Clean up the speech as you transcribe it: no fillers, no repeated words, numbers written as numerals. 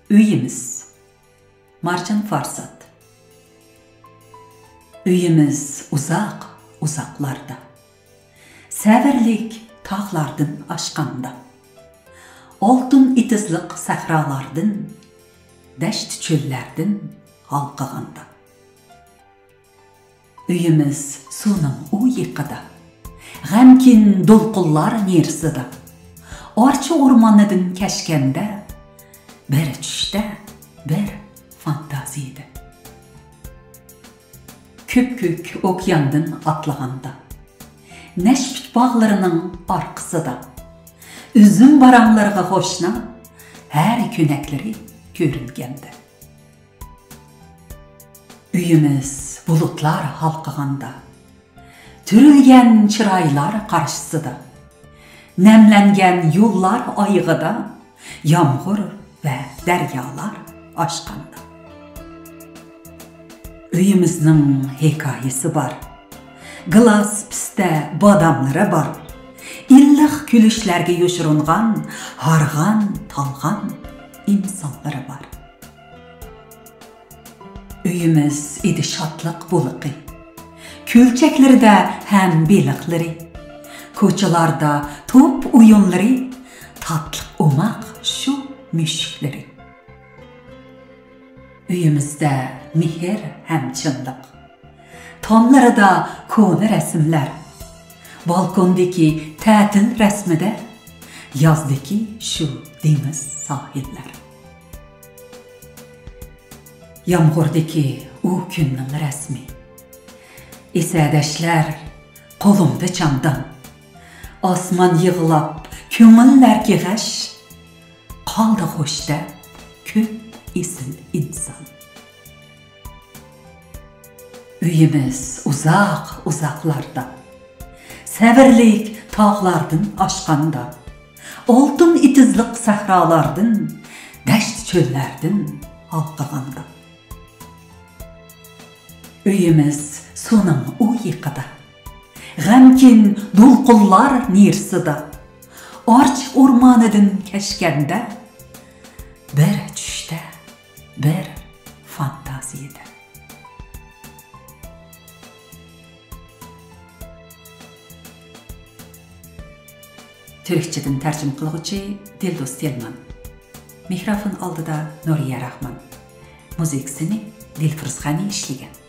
Üyimiz. Marjan Farsad. Üyimiz uzaklarda. Səvirlik tağlardın aşqanda. Oltun itizlik səhralardın, dəşt çöllərdin halqığanda. Üyimiz sunun u yıqıda, Ғəmkin dolqullar nersida. Arçı ormanıdın kəşkəndə, bir çüşdə, bir fantaziydi. Küp okyandın atlığanda, Nəşbit bağlarının arqısıda, Üzüm baranlarına hoşna, hər künəkləri görüngəndə. Üyimiz bulutlar halqığanda, Türülgən çıraylar qarşısıda, Nəmlənген yollar ayığıda, Yağmur və dəryalar aşqanda. Üyümüzün hekayesi var, Glas piste badamları var, İllıq gülüşlərge yoşurunğan, harğan, talğan insanları var. Üyümüz idi şatlıq buluqi, Külçəklərdə həm beliqləri, Koçalarda top oyunları, Tatlıq umaq şu müşkləri. Üyümüzdə mihir həm çınlıq, Tonları da konu resimler, Balkondaki tətil resmide, Yazdaki şu deniz sahiller. Yağmurdaki o günün resmi, İsədəşlər qolumda çandan, Asman yığılab, kömünlər geğəş, Qaldı xoşda köp isil insan. Üyimiz uzaklarda, Səvirlik tağlardın aşqanda, Oltun itizlik səhralardın, Dəşt çöllərdin halqığanda. Üyimiz sunun o yıqıda, Ғəmkin dolqullar nersida, Arç ormanıdın kəşkəndə, Bir çüşdə, bir fantaziyada. Türkçedin tərcüm qılğıcı Dildos Telman. Mikrofon aldıda Nuriye Rahman. Müziksini Dilfruz Xani işləyən.